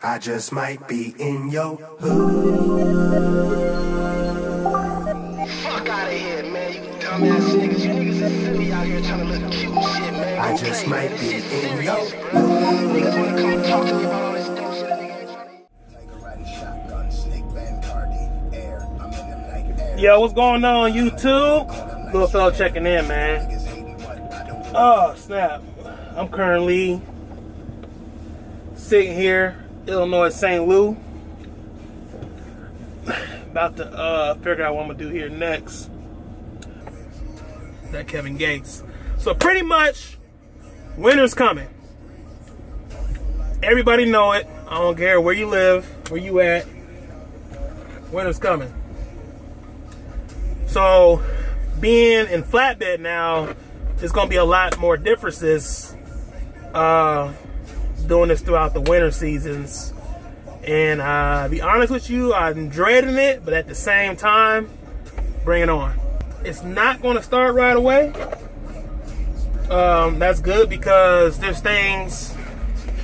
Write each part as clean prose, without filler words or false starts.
I just might be in your hood. Fuck out of here, man. You dumbass niggas. You niggas is silly out here trying to look cute and shit, man. I just might be in your hood. Niggas wanna come and talk to me about all this dumb shit. Yo, what's going on, YouTube? Little fella checking in, man. Oh, snap. I'm currently sitting here, Illinois, St. Louis. About to figure out what I'm gonna do here next. That Kevin Gates. So pretty much, winter's coming. Everybody know it. I don't care where you live, where you at. Winter's coming. So being in flatbed now, there's gonna be a lot more differences doing this throughout the winter seasons. And be honest with you, I'm dreading it, but at the same time, bring it on. It's not gonna start right away. That's good because there's things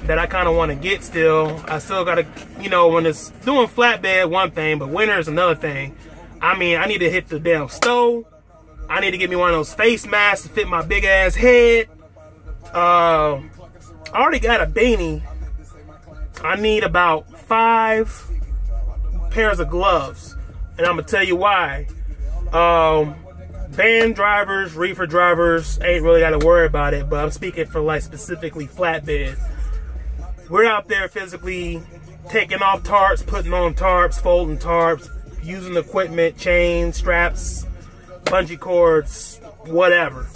that I kind of want to get still. I still gotta, you know, when it's doing flatbed, one thing, but winter is another thing. I mean, I need to hit the damn stove. I need to get me one of those face masks to fit my big ass head. I already got a beanie. I need about 5 pairs of gloves. And I'm gonna tell you why. Van drivers, reefer drivers ain't really gotta worry about it, but I'm speaking for like specifically flatbed. We're out there physically taking off tarps, putting on tarps, folding tarps, using equipment, chains, straps, bungee cords, whatever.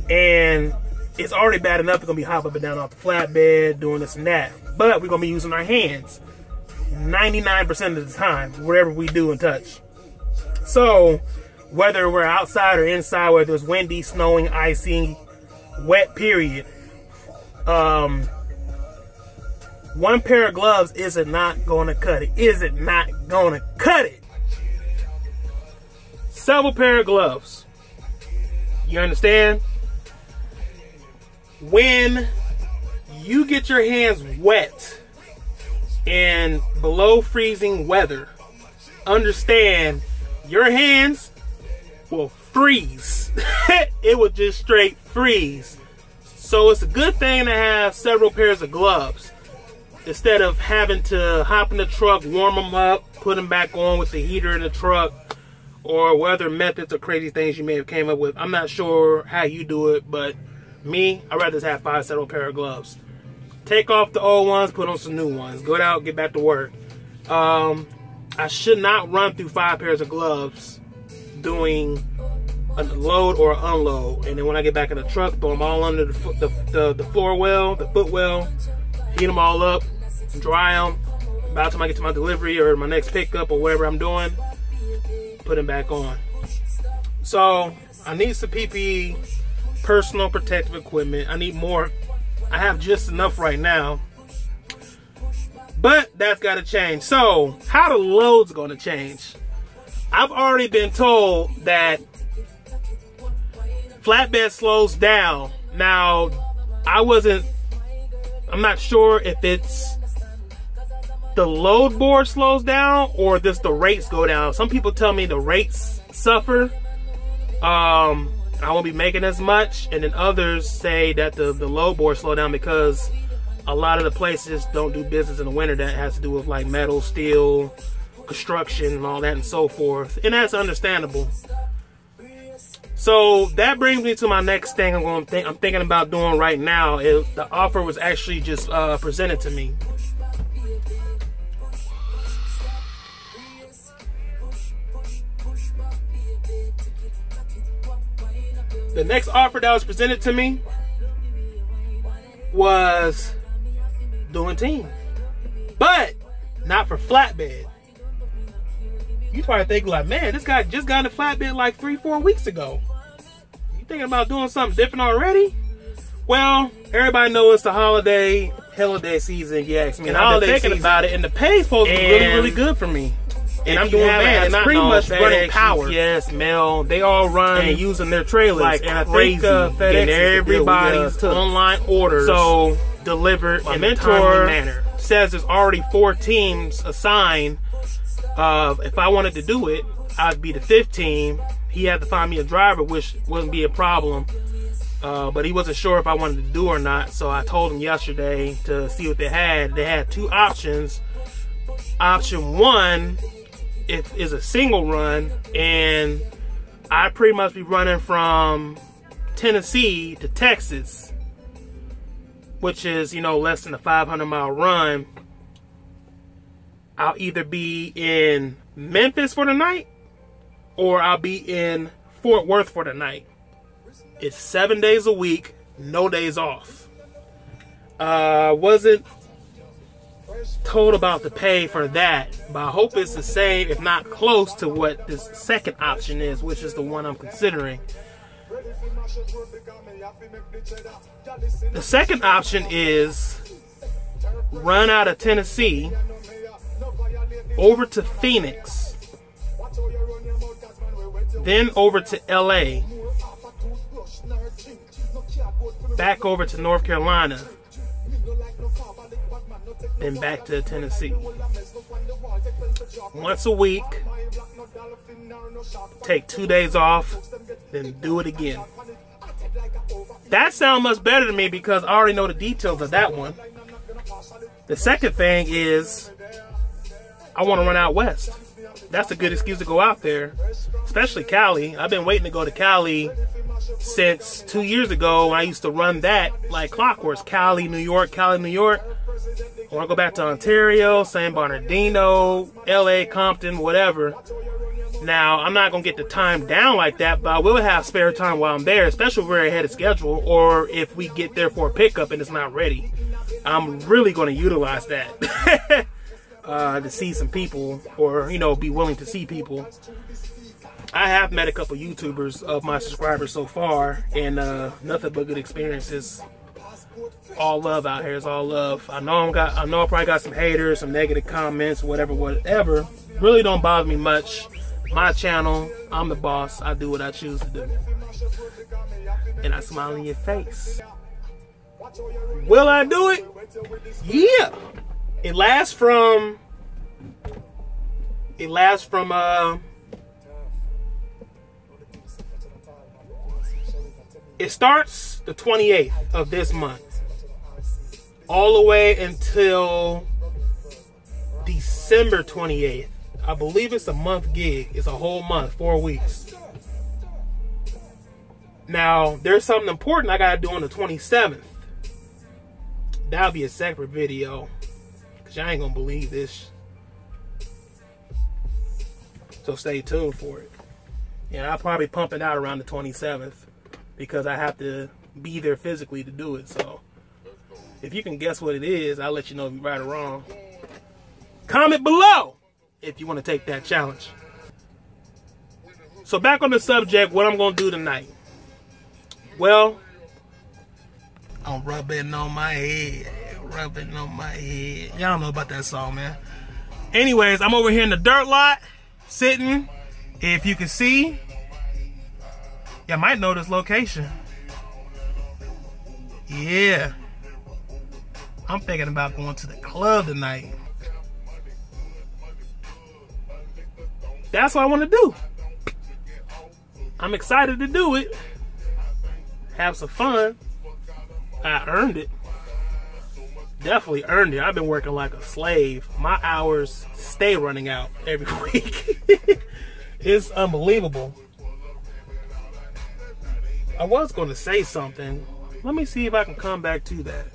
And it's already bad enough we're gonna be hopping up and down off the flatbed, doing this and that. But we're gonna be using our hands 99% of the time, whatever we do and touch. So whether we're outside or inside, whether it's windy, snowing, icy, wet, period, one pair of gloves isn't not gonna cut it. Is it not gonna cut it? Several pair of gloves. You understand? When you get your hands wet in below freezing weather, understand your hands will freeze. It will just straight freeze. So it's a good thing to have several pairs of gloves instead of having to hop in the truck, warm them up, put them back on with the heater in the truck, or what other methods or crazy things you may have came up with. I'm not sure how you do it, but me, I'd rather just have 5 several pair of gloves. Take off the old ones, put on some new ones. Go out, get back to work. I should not run through 5 pairs of gloves doing a load or unload. And then when I get back in the truck, throw them all under the floor well, the foot well, heat them all up, dry them. By the time I get to my delivery or my next pickup or whatever I'm doing, put them back on. So I need some PPE, personal protective equipment. I need more. I have just enough right now, but that's got to change. So how the load's going to change? I've already been told that flatbed slows down. Now, I'm not sure if it's the load board slows down or just the rates go down. Some people tell me the rates suffer. I won't be making as much, and then others say that the load board slow down because a lot of the places don't do business in the winter that has to do with like metal, steel, construction, and all that and so forth, and that's understandable. So that brings me to my next thing I'm thinking about doing right now. The offer was actually just presented to me. The next offer that was presented to me was doing team, but not for flatbed. You probably think like, man, this guy just got in a flatbed like 3-4 weeks ago. You thinking about doing something different already? Well, everybody knows it's the holiday season, if you ask me. And I've been thinking about it, and the pay's supposed to be really, really good for me. And I'm doing bad. It's pretty much running power. Yes, Mail. They all run and using their trailers like crazy. And everybody's online orders delivered in a timely manner. says there's already 4 teams assigned. If I wanted to do it, I'd be the 5th team. He had to find me a driver, which wouldn't be a problem. But he wasn't sure if I wanted to do or not. So I told him yesterday to see what they had. They had 2 options. Option 1 is a single run, and I pretty much be running from Tennessee to Texas, which is, you know, less than a 500-mile run. I'll either be in Memphis for the night, or I'll be in Fort Worth for the night. It's 7 days a week, no days off. Wasn't told about the pay for that, but I hope it's the same, if not close to what this second option is, which is the one I'm considering. The second option is run out of Tennessee over to Phoenix, then over to LA, back over to North Carolina, then back to Tennessee. Once a week, take 2 days off, then do it again. That sounds much better to me because I already know the details of that one. The second thing is I want to run out west. That's a good excuse to go out there, especially Cali. I've been waiting to go to Cali since 2 years ago when I used to run that like clockwork. Cali, New York, Cali, New York. I want to go back to Ontario, San Bernardino, LA, Compton, whatever. Now, I'm not going to get the time down like that, but I will have spare time while I'm there, especially if we're ahead of schedule or if we get there for a pickup and it's not ready. I'm really going to utilize that to see some people, or, you know, be willing to see people. I have met a couple YouTubers of my subscribers so far, and nothing but good experiences. All love out here. It's all love. I know I probably got some haters, some negative comments, whatever. Really don't bother me much. My channel, I'm the boss. I do what I choose to do. And I smile in your face. Will I do it? Yeah. It lasts from it starts the 28th of this month, all the way until December 28th. I believe it's a month gig. It's a whole month, 4 weeks. Now, there's something important I gotta do on the 27th. That'll be a separate video, because y'all ain't gonna believe this. So stay tuned for it. And I'll probably pump it out around the 27th, because I have to be there physically to do it. So if you can guess what it is, I'll let you know if you're right or wrong. Comment below if you want to take that challenge. So back on the subject, what I'm going to do tonight. Well, I'm rubbing on my head. Rubbing on my head. Y'all know about that song, man. Anyways, I'm over here in the dirt lot, sitting. If you can see, y'all might know this location. Yeah. I'm thinking about going to the club tonight. That's what I want to do. I'm excited to do it. Have some fun. I earned it. Definitely earned it. I've been working like a slave. My hours stay running out every week. It's unbelievable. I was going to say something. Let me see if I can come back to that.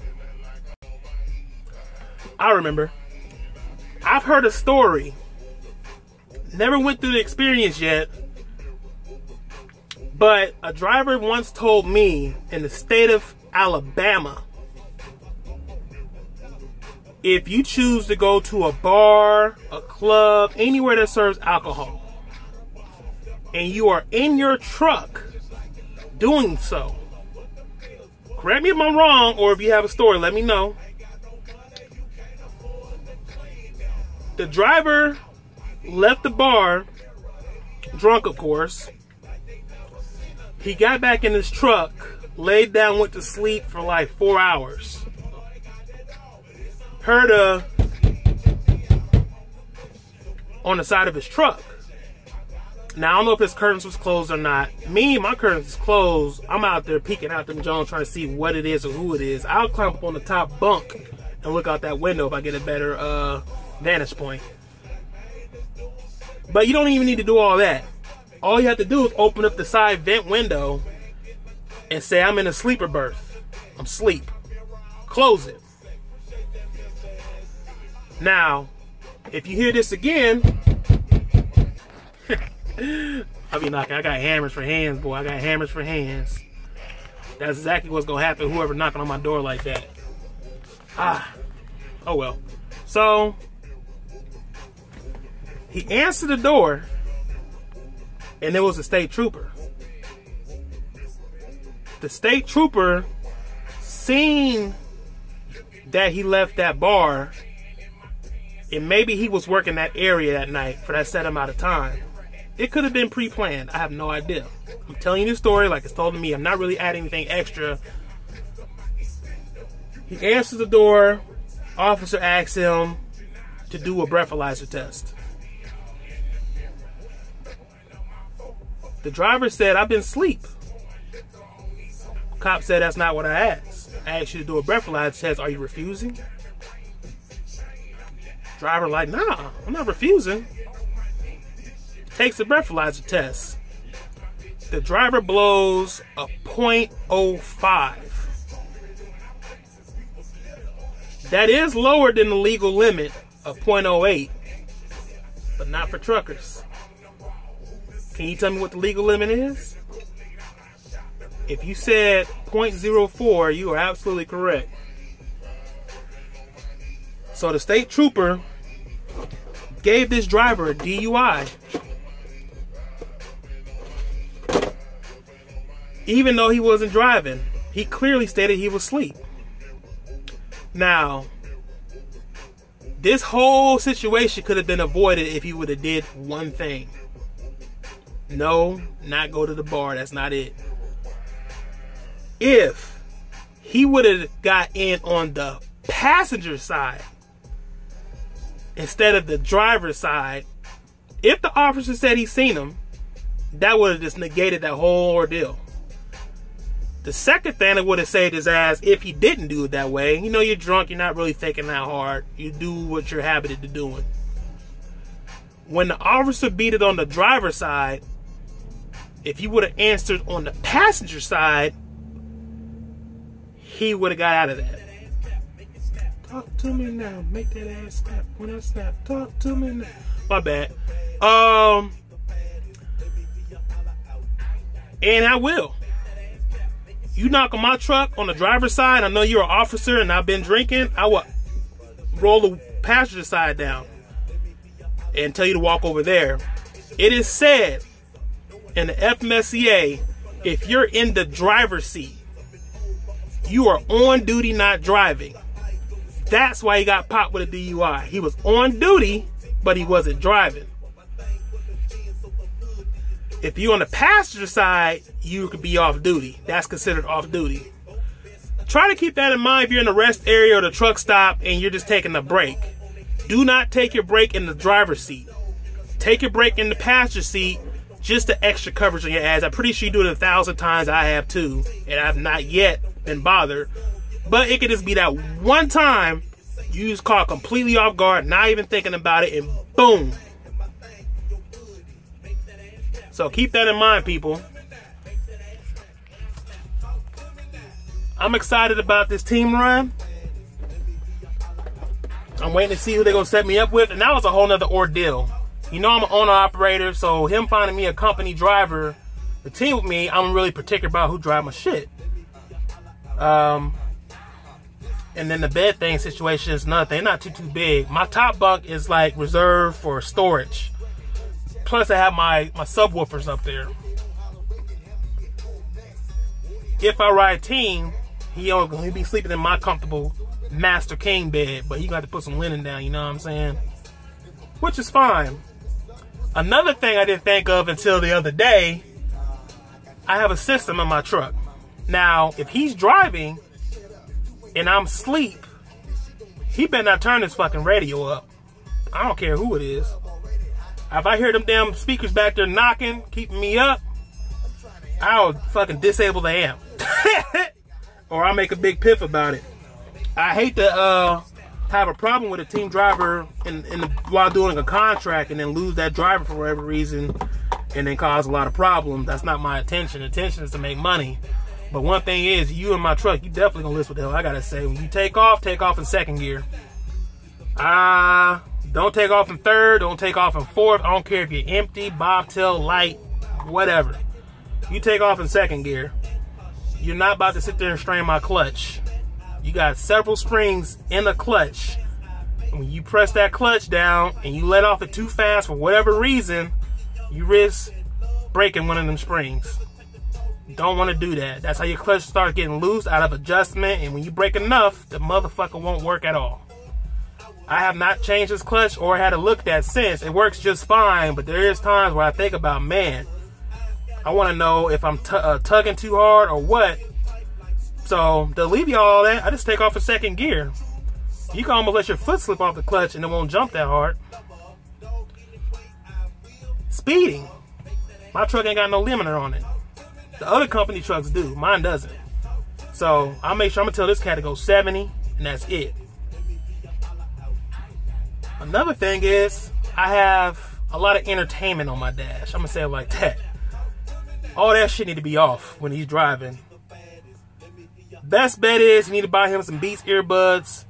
I remember. I've heard a story. Never went through the experience yet. But a driver once told me in the state of Alabama, if you choose to go to a bar, a club, anywhere that serves alcohol, and you are in your truck doing so, correct me if I'm wrong, or if you have a story, let me know. The driver left the bar, drunk of course. He got back in his truck, laid down, went to sleep for like 4 hours. heard on the side of his truck. Now, I don't know if his curtains was closed or not. Me, my curtains is closed. I'm out there peeking out them Jones trying to see what it is or who it is. I'll climb up on the top bunk and look out that window if I get a better vantage point. But you don't even need to do all that. All you have to do is open up the side vent window and say, I'm in a sleeper berth. I'm asleep. Close it. Now, if you hear this again, I'll be knocking. I got hammers for hands, boy. I got hammers for hands. That's exactly what's going to happen, whoever knocking on my door like that. Oh well. So, he answered the door, and it was a state trooper. The state trooper seen that he left that bar, and maybe he was working that area that night for that set amount of time. It could have been pre-planned. I have no idea. I'm telling you the story like it's told to me. I'm not really adding anything extra. He answers the door. Officer asks him to do a breathalyzer test. The driver said, I've been asleep. Cop said, that's not what I asked. I asked you to do a breathalyzer test. Are you refusing? Driver like, nah, I'm not refusing. Takes the breathalyzer test. The driver blows a .05. That is lower than the legal limit of .08, but not for truckers. Can you tell me what the legal limit is? If you said .04, you are absolutely correct. So the state trooper gave this driver a DUI, even though he wasn't driving. He clearly stated he was asleep. Now, this whole situation could have been avoided if he would have did one thing. No, not go to the bar. That's not it. If he would have got in on the passenger side instead of the driver's side, if the officer said he seen him, that would have just negated that whole ordeal. The second thing that would have saved his ass if he didn't do it that way. You know, you're drunk, you're not really thinking that hard. You do what you're habited to doing. When the officer beat it on the driver's side, if he would have answered on the passenger side, he would have got out of that. Talk to me now. Make that ass snap. When I snap, talk to me now. My bad. And I will. You knock on my truck on the driver's side, I know you're an officer and I've been drinking, I will roll the passenger side down and tell you to walk over there. It is said in the FMCSA, if you're in the driver's seat, you are on duty, not driving. That's why he got popped with a DUI. He was on duty, but he wasn't driving. If you're on the passenger side, you could be off duty. That's considered off duty. Try to keep that in mind if you're in the rest area or the truck stop and you're just taking a break. Do not take your break in the driver's seat. Take your break in the passenger seat, just the extra coverage on your ass. I'm pretty sure you do it 1,000 times. I have too, and I've not yet been bothered. But it could just be that one time you just caught completely off guard, not even thinking about it, and boom. So keep that in mind, people. I'm excited about this team run. I'm waiting to see who they're going to set me up with. And that was a whole nother ordeal. You know I'm an owner-operator, so him finding me a company driver to team with me, I'm really particular about who drive my shit. And then the bed thing situation is another thing. Not too big. My top bunk is like reserved for storage. Plus, I have my subwoofers up there. If I ride team, he'll be sleeping in my comfortable Master King bed, but he got to put some linen down, you know what I'm saying? Which is fine. Another thing I didn't think of until the other day, I have a system in my truck. Now, if he's driving and I'm asleep, he better not turn his fucking radio up. I don't care who it is. If I hear them damn speakers back there knocking, keeping me up, I'll fucking disable the amp. Or I'll make a big piff about it. I hate to have a problem with a team driver while doing a contract and then lose that driver for whatever reason and then cause a lot of problems. That's not my intention. Intention is to make money. But one thing is, you in my truck, you definitely gonna listen to what the hell I gotta say. When you take off in second gear. Don't take off in third, don't take off in fourth. I don't care if you're empty, bobtail, light, whatever. You take off in second gear. You're not about to sit there and strain my clutch. You got several springs in the clutch. And when you press that clutch down and you let off it too fast for whatever reason, you risk breaking one of them springs. Don't want to do that. That's how your clutch starts getting loose out of adjustment, and when you break enough, the motherfucker won't work at all. I have not changed this clutch or had it looked at since. It works just fine, but there is times where I think about, man, I want to know if I'm tugging too hard or what. So to alleviate all that, I just take off in second gear. You can almost let your foot slip off the clutch and it won't jump that hard. Speeding. My truck ain't got no limiter on it. The other company trucks do. Mine doesn't. So I'll make sure I'm going to tell this cat to go 70, and that's it. Another thing is, I have a lot of entertainment on my dash. I'm going to say it like that. All that shit need to be off when he's driving. Best bet is you need to buy him some Beats earbuds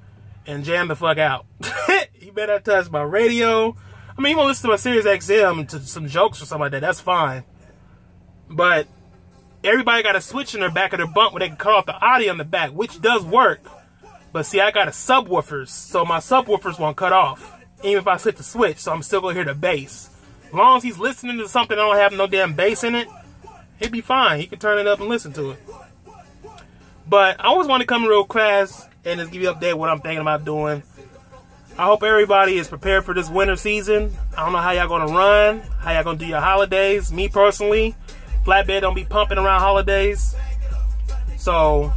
and jam the fuck out. He better not touch my radio. I mean, you want to listen to my Sirius XM to some jokes or something like that. That's fine. But everybody got a switch in their back of their bump where they can cut off the audio in the back, which does work. But see, I got a subwoofers, so my subwoofers won't cut off, even if I hit the switch, so I'm still going to hear the bass. As long as he's listening to something that don't have no damn bass in it, he'd be fine. He can turn it up and listen to it. But I always want to come real fast and just give you an update what I'm thinking about doing. I hope everybody is prepared for this winter season. I don't know how y'all going to run, how y'all going to do your holidays. Me personally, flatbed don't be pumping around holidays. So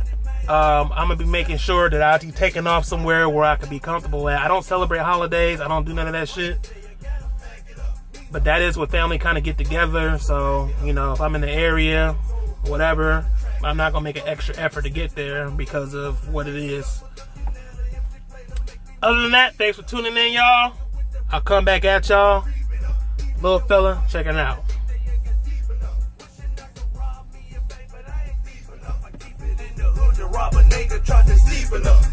I'm going to be making sure that I'll be taking off somewhere where I can be comfortable at. I don't celebrate holidays. I don't do none of that shit. But that is what family kind of get together. So, you know, if I'm in the area, whatever, I'm not going to make an extra effort to get there because of what it is. Other than that, thanks for tuning in, y'all. I'll come back at y'all. Little fella, checking out. Rob a nigga, try to steven up.